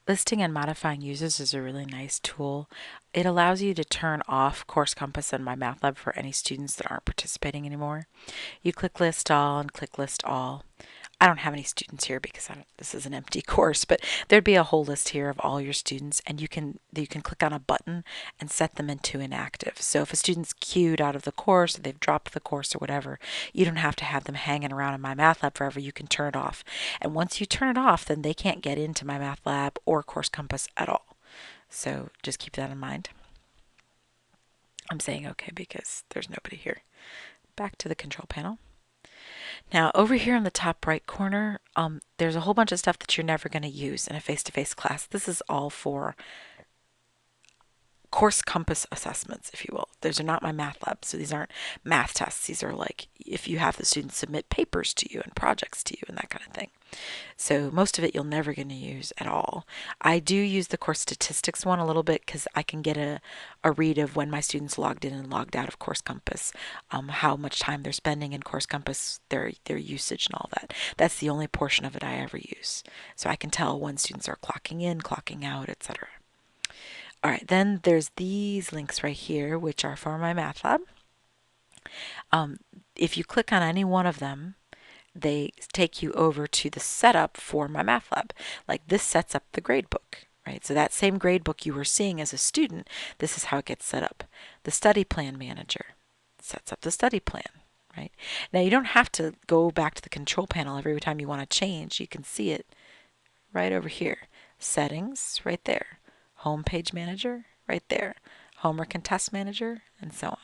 Listing and modifying users is a really nice tool. It allows you to turn off CourseCompass and MyMathLab for any students that aren't participating anymore. You click List All and click List All. I don't have any students here because this is an empty course, but there'd be a whole list here of all your students, and you can click on a button and set them into inactive. So if a student's queued out of the course, or they've dropped the course or whatever, you don't have to have them hanging around in MyMathLab forever. You can turn it off. And once you turn it off, then they can't get into MyMathLab or CourseCompass at all. So just keep that in mind. I'm saying okay because there's nobody here. Back to the control panel. Now, over here in the top right corner, there's a whole bunch of stuff that you're never going to use in a face-to-face class. This is all for CourseCompass assessments, if you will. Those are not MyMathLab, so these aren't math tests. These are like if you have the students submit papers to you and projects to you and that kind of thing. So most of it you're never going to use at all. I do use the course statistics one a little bit because I can get a read of when my students logged in and logged out of CourseCompass, how much time they're spending in CourseCompass, their usage and all that. That's the only portion of it I ever use. So I can tell when students are clocking in, clocking out, etc. All right, then there's these links right here, which are for MyMathLab. If you click on any one of them, they take you over to the setup for MyMathLab. Like this sets up the gradebook, right? So that same gradebook you were seeing as a student, this is how it gets set up. The study plan manager sets up the study plan, right? Now you don't have to go back to the control panel every time you want to change. You can see it right over here. Settings, right there. Home page manager, right there. Homework and test manager, and so on.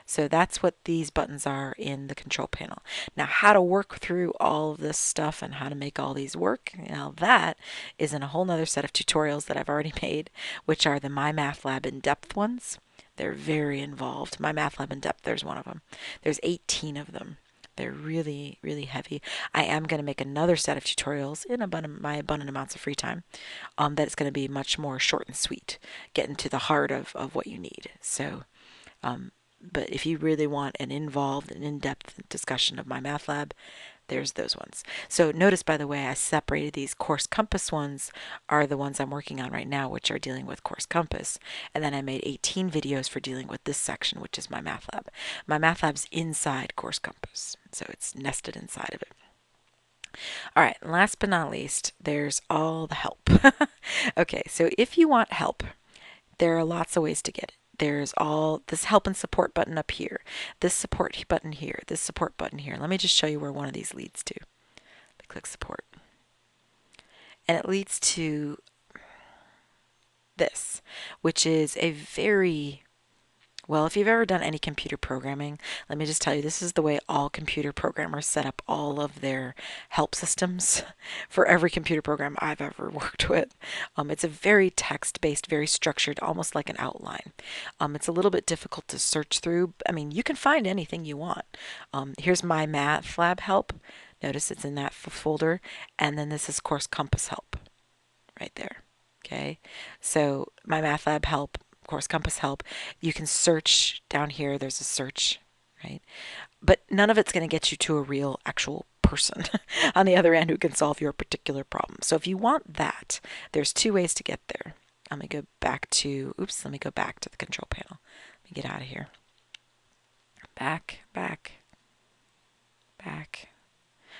So that's what these buttons are in the control panel. Now, how to work through all of this stuff and how to make all these work, now that is in a whole nother set of tutorials that I've already made, which are the MyMathLab in-depth ones. They're very involved. MyMathLab in-depth, there's one of them. There's 18 of them. They're really, really heavy. I am going to make another set of tutorials in my abundant amounts of free time that's going to be much more short and sweet, getting to the heart of what you need. So, but if you really want an involved and in-depth discussion of MyMathLab, there's those ones. So notice, by the way, I separated these CourseCompass ones are the ones I'm working on right now, which are dealing with CourseCompass. And then I made 18 videos for dealing with this section, which is MyMathLab. MyMathLab's inside CourseCompass, so it's nested inside of it. All right, last but not least, there's all the help. Okay, so if you want help, there are lots of ways to get it. There's all this help and support button up here, this support button here, this support button here. Let me just show you where one of these leads to. Click support. And it leads to this, which is a very, well, if you've ever done any computer programming, let me just tell you, this is the way all computer programmers set up all of their help systems for every computer program I've ever worked with. It's a very text-based, very structured, almost like an outline. It's a little bit difficult to search through. I mean, you can find anything you want. Here's MyMathLab Help. Notice it's in that folder. And then this is CourseCompass Help right there. Okay, so MyMathLab Help, CourseCompass Help. You can search down here. There's a search, right? But none of it's going to get you to a real, actual person on the other end who can solve your particular problem. So if you want that, there's two ways to get there. Let me go back to, let me go back to the control panel. Let me get out of here. Back, back, back.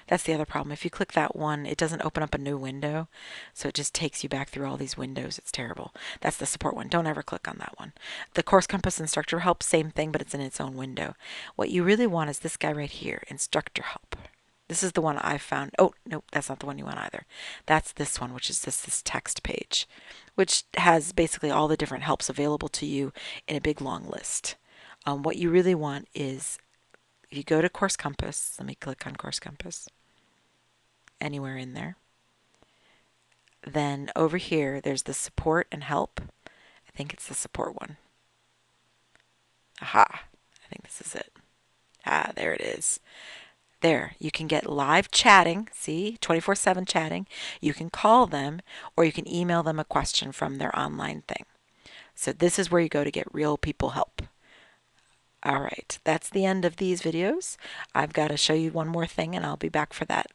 That's the other problem. If you click that one, it doesn't open up a new window. So it just takes you back through all these windows. It's terrible. That's the support one. Don't ever click on that one. The CourseCompass Instructor Help, same thing, but it's in its own window. What you really want is this guy right here, Instructor Help. This is the one I found. Oh, nope, that's not the one you want either. That's this one, which is this text page, which has basically all the different helps available to you in a big long list. What you really want is, if you go to CourseCompass, let me click on CourseCompass, anywhere in there. Then over here, there's the support and help. I think it's the support one. Aha, I think this is it. Ah, there it is. There, you can get live chatting, see, 24/7 chatting. You can call them, or you can email them a question from their online thing. So this is where you go to get real people help. All right, that's the end of these videos. I've got to show you one more thing, and I'll be back for that.